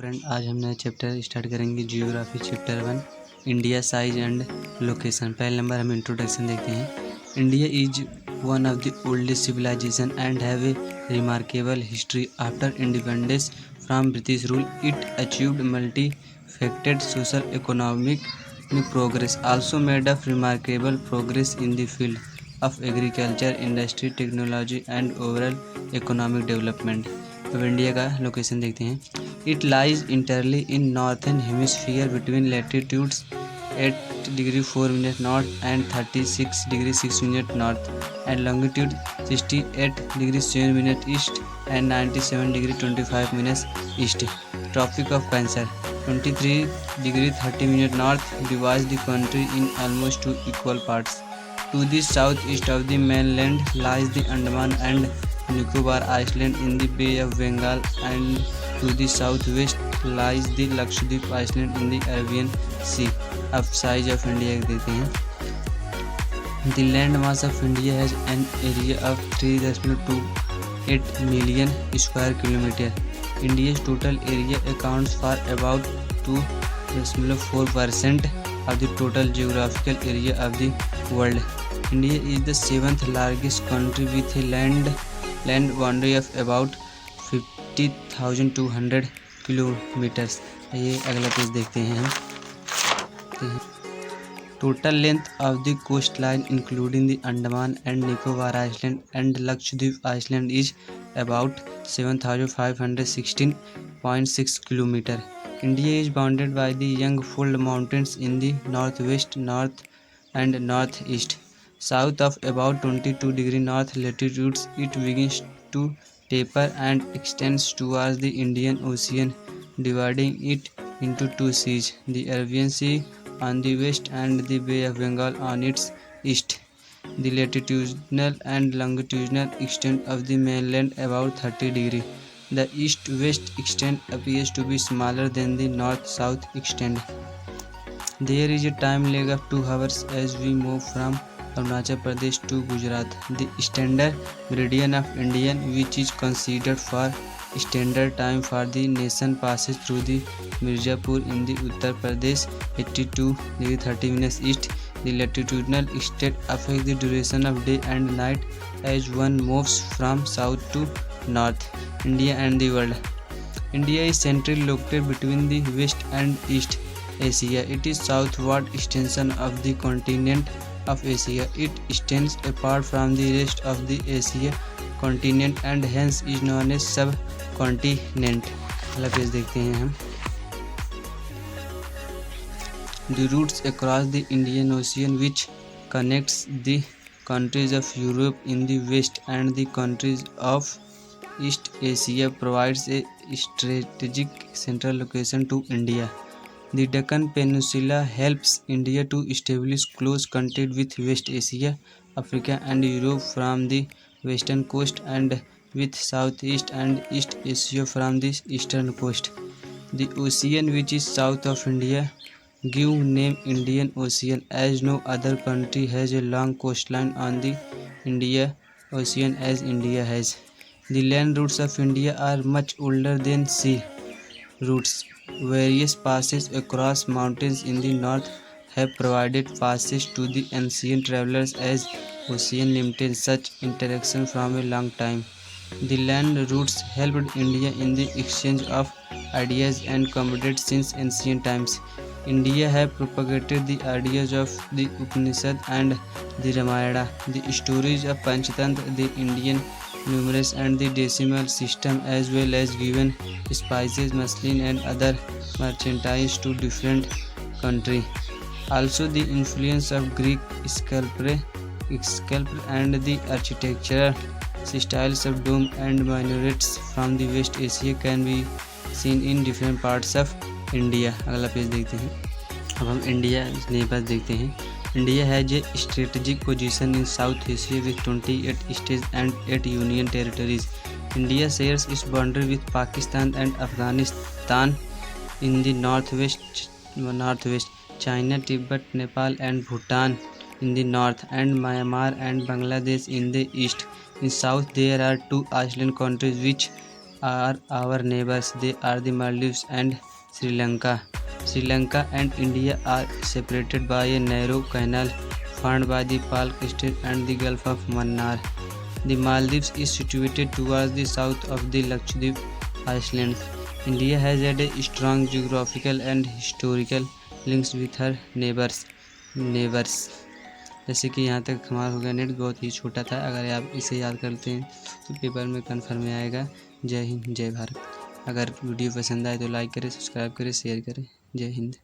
Friend, आज हम नया चैप्टर स्टार्ट करेंगे geography chapter 1 India size and location. पहले नंबर हम इंट्रोडक्शन देखते हैं। India is one of the oldest civilisation and have a remarkable history. After independence from British rule it achieved multi faceted social economic progress, also made of remarkable progress in the field of agriculture, industry, technology and overall economic development। अब India का location देखते हैं। It lies entirely in northern hemisphere between latitudes 8°4' north and 36°6' north and longitude 68°7' east and 97°25' east. Tropic of cancer 23°30' north divides the country in almost two equal parts. To the southeast of the mainland lies the Andaman and Nicobar Island in the Bay of Bengal, and to the southwest lies the Lakshadweep Island in the Arabian Sea. अब size of India देखते हैं। The land mass of India has an area of 3.28 million square kilometer. India's total area accounts for about 2.4% of the total geographical area of the world. India is the seventh largest country with a land boundary of about 50,200 kilometers. ये अगला page देखते हैं हम। Total length of the coastline including the Andaman and Nicobar Island and Lakshadweep Island is about 7,516.6 km. India is bounded by the Youngfold Mountains in the northwest, north and northeast. South of about 22° north latitudes, it begins to taper and extends towards the Indian Ocean, dividing it into two seas, the Arabian Sea on the west and the Bay of Bengal on its east. The latitudinal and longitudinal extent of the mainland about 30°. The east-west extent appears to be smaller than the north-south extent. There is a time lag of 2 hours as we move from Arunachal Pradesh to Gujarat. The standard meridian of India, which is considered for standard time for the nation, passes through the Mirzapur in the Uttar Pradesh 82°30' east. The latitudinal extent affects the duration of day and night as one moves from south to north. India and the world. India is centrally located between the West and East Asia. It is southward extension of the continent of Asia. It stands apart from the rest of the Asia continent and hence is known as subcontinent। अगला page देखते हैं हम। The routes across the Indian Ocean which connects the countries of Europe in the west and the countries of East Asia provides a strategic central location to India. The Deccan Peninsula helps India to establish close contact with West Asia, Africa and Europe from the western coast and with Southeast and East Asia from the eastern coast. The ocean which is south of India give name Indian Ocean as no other country has a long coastline on the Indian Ocean as India has. The land routes of India are much older than sea routes. Various passes across mountains in the north have provided passage to the ancient travelers as ocean limited such interaction from a long time. The land routes helped India in the exchange of ideas and commodities since ancient times. India have propagated the ideas of the Upanishad and the Ramayana, the stories of Panchatantra, the Indian numerals and the decimal system, as well as given spices, muslin and other merchandise to different countries. Also the influence of Greek sculpture and the architectural styles of dome and minarets from the West Asia can be seen in different parts of India। अगला page देखते हैं। अब हम India neighbours देखते हैं। India has a strategic position in South Asia with 28 states and 8 union territories. India shares its boundary with Pakistan and Afghanistan in the northwest, China, Tibet, Nepal and Bhutan in the north, and Myanmar and Bangladesh in the east. In south there are two island countries which are our neighbors. They are the Maldives and Sri Lanka. Sri Lanka and India are separated by a narrow canal formed by the Palk Strait and the Gulf of Mannar. The Maldives is situated towards the south of the Lakshadweep Islands. India has had a strong geographical and historical links with her neighbors। जैसे कि यहाँ तक हमारा हो गया net, बहुत ही छोटा था। अगर आप इसे याद करते हैं तो पेपर में कन्फर्म में आएगा। जय हिंद, जय भारत। अगर वीडियो पसंद आए तो लाइक करें, सब्सक्राइब करें, शेयर करें। जय हिंद।